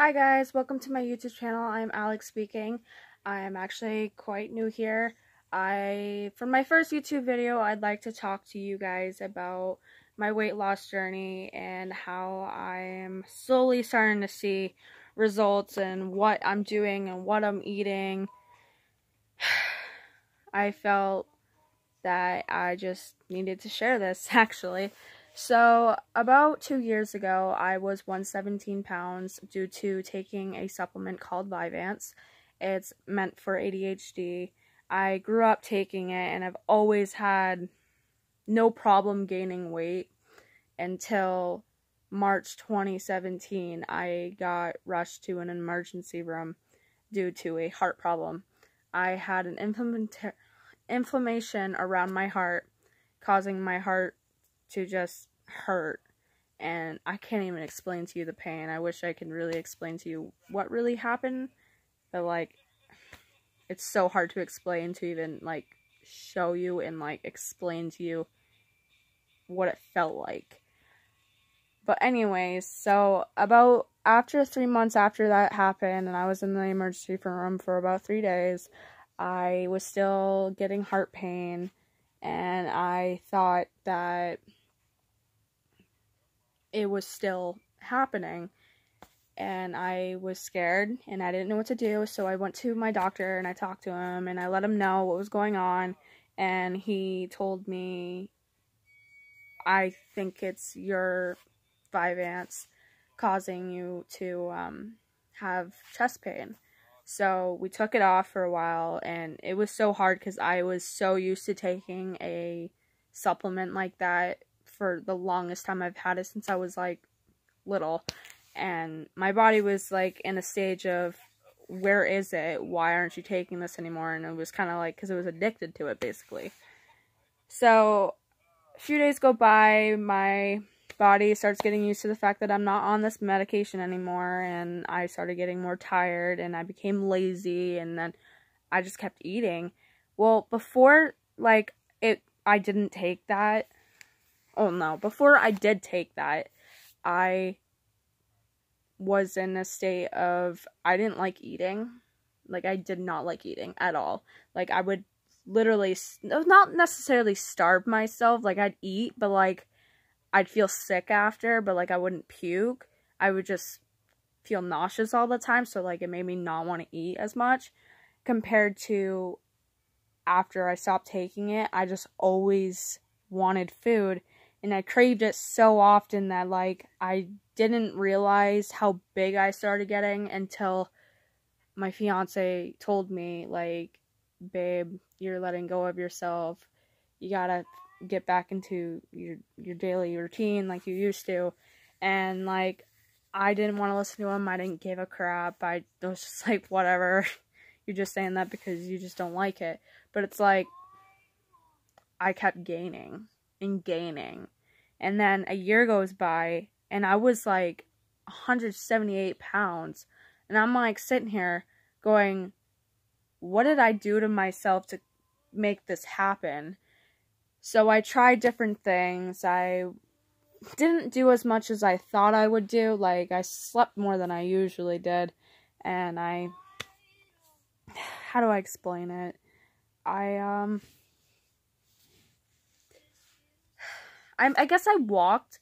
Hi guys, welcome to my YouTube channel. I'm Alex speaking. I am actually quite new here. For my first YouTube video, I'd like to talk to you guys about my weight loss journey and how I am slowly starting to see results and what I'm doing and what I'm eating. I felt that I just needed to share this actually. So, about 2 years ago, I was 117 pounds due to taking a supplement called Vyvanse. It's meant for ADHD. I grew up taking it, and I've always had no problem gaining weight until March 2017. I got rushed to an emergency room due to a heart problem. I had an inflammation around my heart, causing my heart to just hurt, and I can't even explain to you the pain. I wish I could really explain to you what really happened, but like, it's so hard to explain, to even like show you and like explain to you what it felt like. But anyways, so about after 3 months after that happened, and I was in the emergency room for about 3 days, I was still getting heart pain, and I thought that it was still happening, and I was scared, and I didn't know what to do. So I went to my doctor, and I talked to him, and I let him know what was going on, and he told me, I think it's your Vyvanse causing you to have chest pain. So we took it off for a while, and it was so hard because I was so used to taking a supplement like that for the longest time. I've had it since I was like little, and my body was like in a stage of, where is it? Why aren't you taking this anymore? And it was kind of like, because it was addicted to it basically. So a few days go by, my body starts getting used to the fact that I'm not on this medication anymore, and I started getting more tired, and I became lazy, and then I just kept eating. Well, before I didn't take that. Oh no, before I did take that, I was in a state of, I didn't like eating. Like, I did not like eating at all. Like, I would literally, not necessarily starve myself, like, I'd eat, but like, I'd feel sick after, but like, I wouldn't puke. I would just feel nauseous all the time, so like, it made me not want to eat as much, compared to after I stopped taking it. I just always wanted food, and I craved it so often that like, I didn't realize how big I started getting until my fiance told me, like, babe, you're letting go of yourself. You gotta get back into your daily routine like you used to. And like, I didn't want to listen to him. I didn't give a crap. I was just like, whatever. You're just saying that because you just don't like it. But it's like, I kept gaining and gaining. And then a year goes by, and I was like 178 pounds. And I'm like sitting here going, what did I do to myself to make this happen? So I tried different things. I didn't do as much as I thought I would do. Like, I slept more than I usually did. And how do I explain it? I guess I walked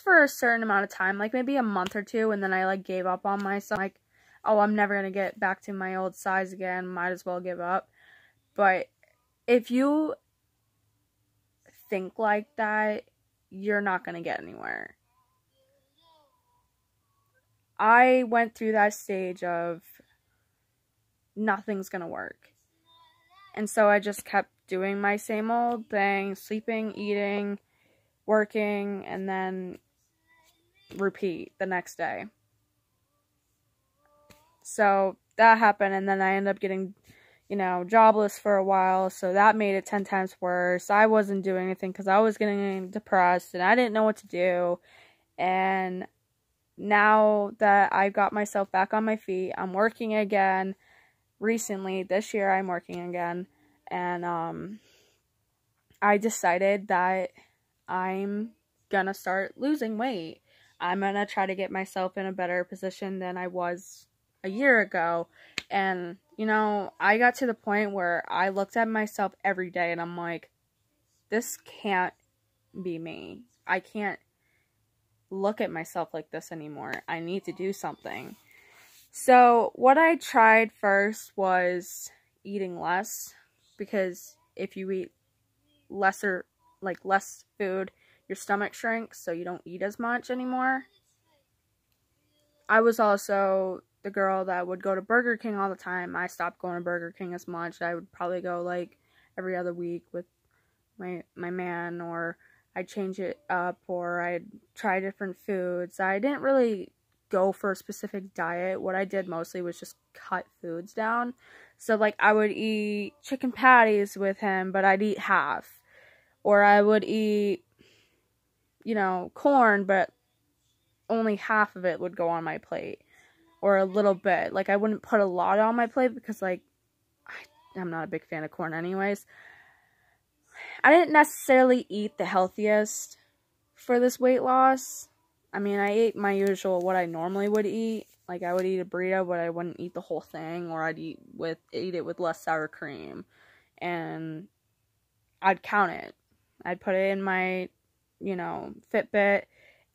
for a certain amount of time, like maybe a month or two, and then I like gave up on myself. Like, oh, I'm never gonna get back to my old size again, might as well give up. But if you think like that, you're not gonna get anywhere. I went through that stage of, nothing's gonna work. And so I just kept doing my same old thing, sleeping, eating, working, and then repeat the next day. So that happened, and then I ended up getting, jobless for a while, so that made it 10 times worse. I wasn't doing anything because I was getting depressed, and I didn't know what to do. And now that I've got myself back on my feet, I'm working again. Recently, this year, I'm working again, and I decided that I'm gonna start losing weight. I'm gonna try to get myself in a better position than I was a year ago. And, you know, I got to the point where I looked at myself every day and I'm like, this can't be me. I can't look at myself like this anymore. I need to do something. So what I tried first was eating less, because if you eat less food, your stomach shrinks, so you don't eat as much anymore. I was also the girl that would go to Burger King all the time. I stopped going to Burger King as much. I would probably go like every other week with my man, or I'd change it up, or I'd try different foods. I didn't really go for a specific diet. What I did mostly was just cut foods down. So like I would eat chicken patties with him, but I'd eat half. Or I would eat, you know, corn, but only half of it would go on my plate. Or a little bit. Like, I wouldn't put a lot on my plate because, like, I'm not a big fan of corn anyways. I didn't necessarily eat the healthiest for this weight loss. I mean, I ate my usual, what I normally would eat. Like, I would eat a burrito, but I wouldn't eat the whole thing. Or I'd eat it with less sour cream. And I'd count it. I'd put it in my, you know, Fitbit,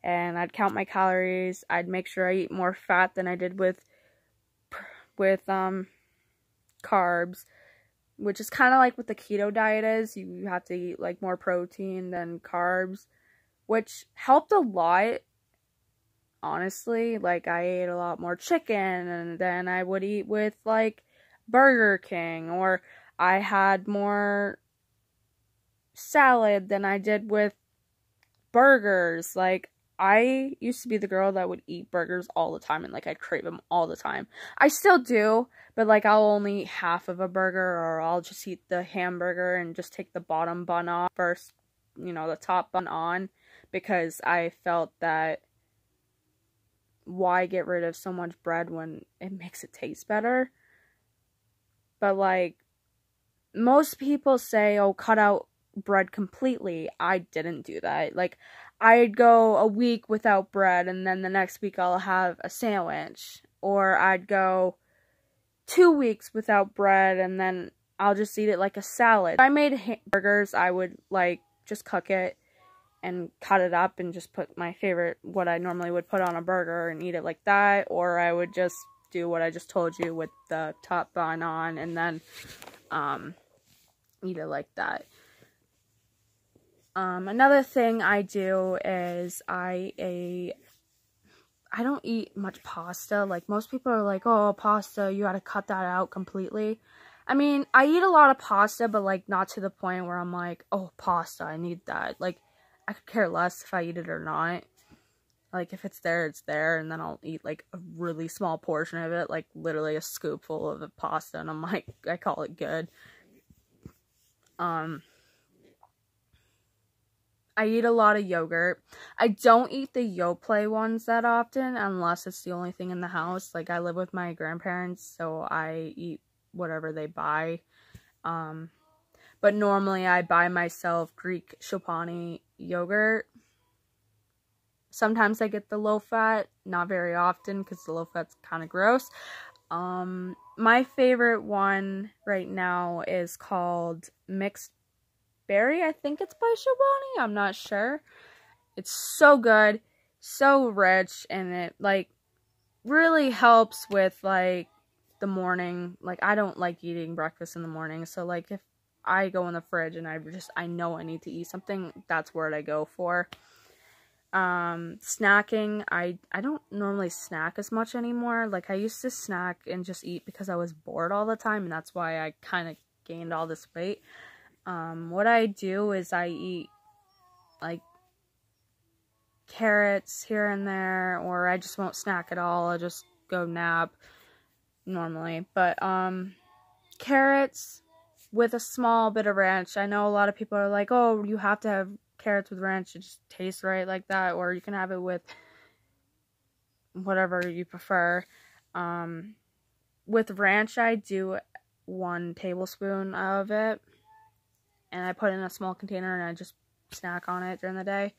and I'd count my calories. I'd make sure I eat more fat than I did with carbs, which is kind of like what the keto diet is. You have to eat like more protein than carbs, which helped a lot, honestly. Like, I ate a lot more chicken and then I would eat with like Burger King, or I had more salad than I did with burgers. Like, I used to be the girl that would eat burgers all the time, and like I'd crave them all the time. I still do, but like I'll only eat half of a burger, or I'll just eat the hamburger and just take the bottom bun off first, you know, the top bun on, because I felt that why get rid of so much bread when it makes it taste better? But like, most people say, oh, cut out bread completely. I didn't do that. Like, I'd go a week without bread, and then the next week I'll have a sandwich. Or I'd go 2 weeks without bread, and then I'll just eat it like a salad. If I made hamburgers, I would like just cook it and cut it up and just put my favorite, what I normally would put on a burger, and eat it like that. Or I would just do what I just told you with the top bun on, and then eat it like that. Another thing I do is I don't eat much pasta. Like, most people are like, oh, pasta, you gotta cut that out completely. I mean, I eat a lot of pasta, but like not to the point where I'm like, oh, pasta, I need that. Like, I could care less if I eat it or not. Like, if it's there, it's there, and then I'll eat like a really small portion of it, like literally a scoopful of the pasta, and I'm like, I call it good. I eat a lot of yogurt. I don't eat the Yoplait ones that often, unless it's the only thing in the house. Like, I live with my grandparents, so I eat whatever they buy. But normally I buy myself Greek Chobani yogurt. Sometimes I get the low fat, not very often, because the low fat's kind of gross. My favorite one right now is called Mixed Berry. I think it's by Chobani. I'm not sure. It's so good, so rich, and it like really helps with like the morning. Like, I don't like eating breakfast in the morning, so like if I go in the fridge and I know I need to eat something, that's where I go for. Snacking, I don't normally snack as much anymore. Like, I used to snack and just eat because I was bored all the time, and that's why I kind of gained all this weight. What I do is I eat, like, carrots here and there, or I just won't snack at all. I'll just go nap, normally. But, carrots with a small bit of ranch. I know a lot of people are like, oh, you have to have carrots with ranch. It just tastes right like that. Or you can have it with whatever you prefer. With ranch, I do 1 tablespoon of it, and I put it in a small container, and I just snack on it during the day.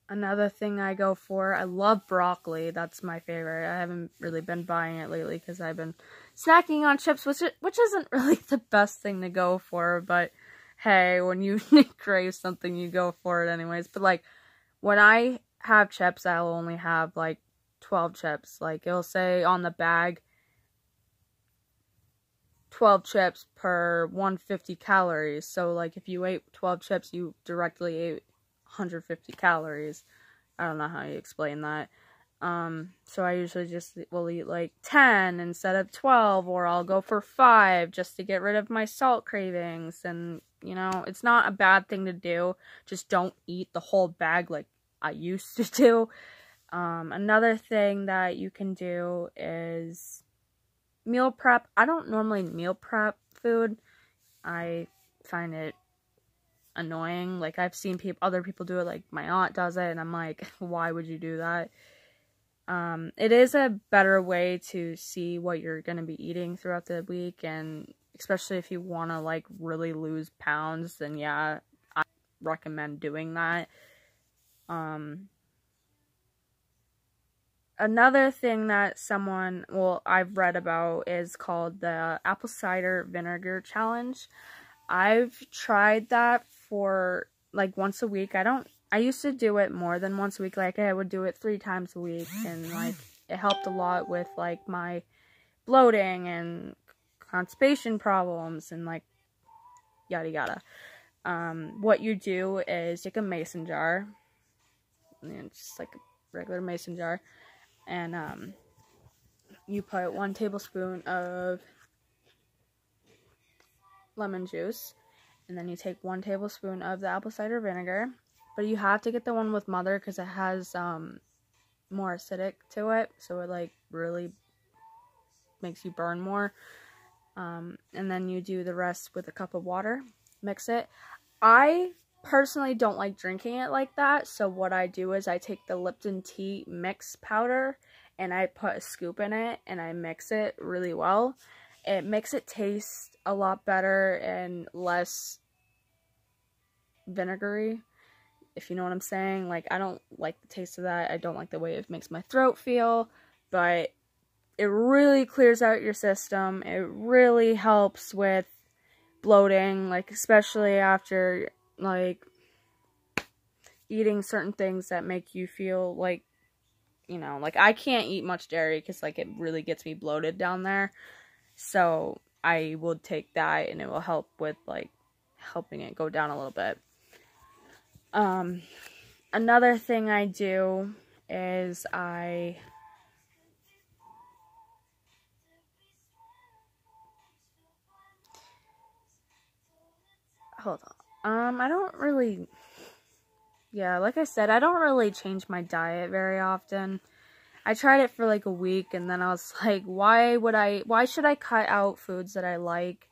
Another thing I go for, I love broccoli. That's my favorite. I haven't really been buying it lately because I've been snacking on chips, which isn't really the best thing to go for, but hey, when you crave something, you go for it anyways. But like, when I have chips, I'll only have like 12 chips. Like, it'll say on the bag, 12 chips per 150 calories. So like, if you ate 12 chips, you directly ate 150 calories. I don't know how you explain that. So I usually just will eat like 10 instead of 12, or I'll go for 5 just to get rid of my salt cravings. And, you know, it's not a bad thing to do. Just don't eat the whole bag like I used to do. Another thing that you can do is meal prep. I don't normally meal prep food. I find it annoying. Like, I've seen other people do it, like my aunt does it, and I'm like, why would you do that? It is a better way to see what you're going to be eating throughout the week, and especially if you want to like really lose pounds, then yeah, I recommend doing that. Another thing that I've read about is called the apple cider vinegar challenge. I've tried that for like once a week. I used to do it more than once a week. Like, I would do it 3 times a week, and like, it helped a lot with like my bloating and constipation problems and like yada yada. What you do is take a mason jar, and just like a regular mason jar, and you put 1 tablespoon of lemon juice, and then you take 1 tablespoon of the apple cider vinegar, but you have to get the one with mother because it has more acidic to it, so it like really makes you burn more. And then you do the rest with a cup of water, mix it. I personally don't like drinking it like that, so what I do is I take the Lipton tea mix powder and I put a scoop in it and I mix it really well. It makes it taste a lot better and less vinegary, if you know what I'm saying. Like, I don't like the taste of that. I don't like the way it makes my throat feel, but it really clears out your system. It really helps with bloating, like, especially after, like, eating certain things that make you feel like, you know, like, I can't eat much dairy because, like, it really gets me bloated down there. So I will take that, and it will help with, like, helping it go down a little bit. Another thing I do is hold on. I don't really, yeah, like I said, I don't really change my diet very often. I tried it for like a week, and then I was like, why should I cut out foods that I like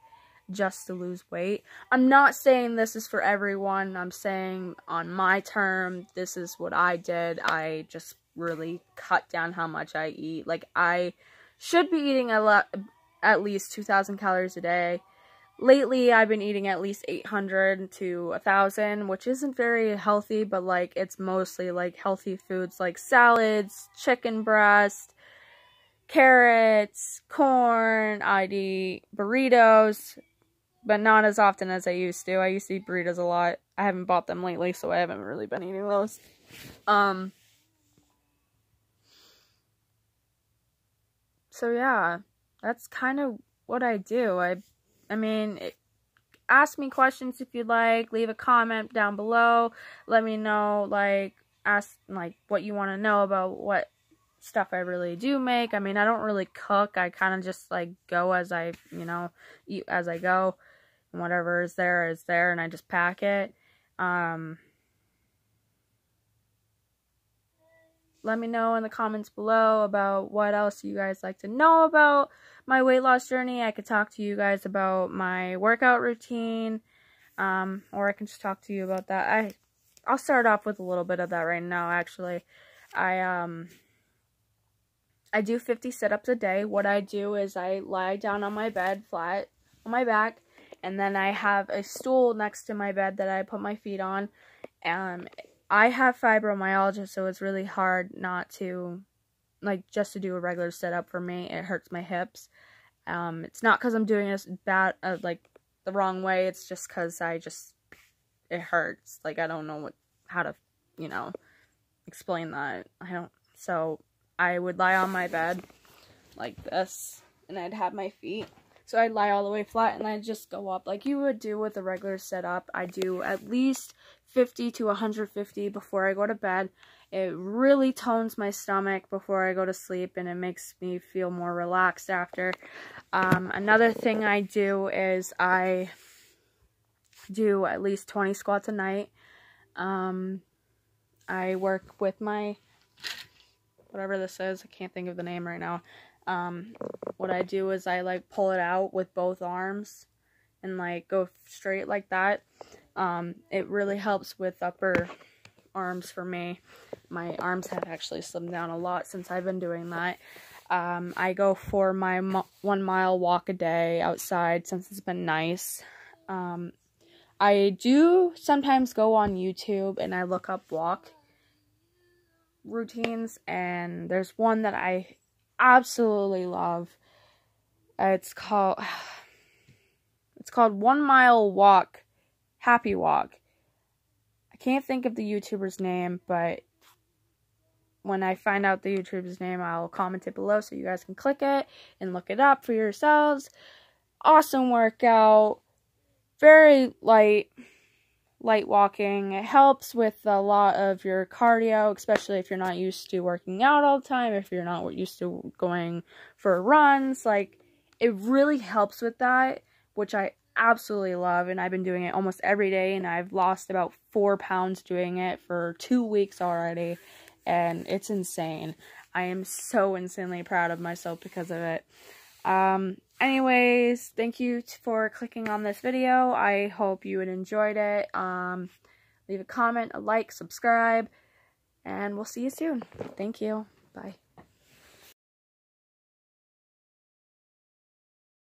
just to lose weight? I'm not saying this is for everyone. I'm saying on my term, this is what I did. I just really cut down how much I eat. Like, I should be eating at least 2,000 calories a day. Lately, I've been eating at least 800 to 1,000, which isn't very healthy, but, like, it's mostly, like, healthy foods like salads, chicken breast, carrots, corn. I'd eat burritos, but not as often as I used to. I used to eat burritos a lot. I haven't bought them lately, so I haven't really been eating those. So yeah, that's kind of what I do. I mean, ask me questions if you'd like. Leave a comment down below. Let me know, like, ask, like, what you want to know about what stuff I really do make. I mean, I don't really cook. I kind of just, like, go as I, you know, eat as I go. And whatever is there, and I just pack it. Let me know in the comments below about what else you guys like to know about my weight loss journey. I could talk to you guys about my workout routine, or I can just talk to you about that. I'll start off with a little bit of that right now, actually. I do 50 sit-ups a day. What I do is I lie down on my bed flat on my back, and then I have a stool next to my bed that I put my feet on, I have fibromyalgia, so it's really hard not to, like, just to do a regular sit-up for me. It hurts my hips. It's not because I'm doing this bad, like, the wrong way. It's just because it hurts. Like, I don't know how to, you know, explain that. So I would lie on my bed like this, and I'd have my feet. So I'd lie all the way flat, and I'd just go up like you would do with a regular sit-up. I do at least 50 to 150 before I go to bed. It really tones my stomach before I go to sleep, and it makes me feel more relaxed after. Another thing I do is I do at least 20 squats a night. I work with my, whatever this is, I can't think of the name right now. What I do is I, like, pull it out with both arms and, like, go straight like that. It really helps with upper arms for me. My arms have actually slimmed down a lot since I've been doing that. I go for my 1 mile walk a day outside since it's been nice. I do sometimes go on YouTube and I look up walk routines, and there's one that I absolutely love. It's called 1 mile walk, happy walk. I can't think of the YouTuber's name, but when I find out the YouTuber's name, I'll comment it below so you guys can click it and look it up for yourselves. Awesome workout. Very light walking. It helps with a lot of your cardio, especially if you're not used to working out all the time, if you're not used to going for runs. Like, it really helps with that, which I absolutely love, and I've been doing it almost every day, and I've lost about 4 pounds doing it for 2 weeks already, and it's insane. I am so insanely proud of myself because of it. Anyways, thank you for clicking on this video. I hope you enjoyed it. Leave a comment, a like, subscribe, and we'll see you soon. Thank you. Bye.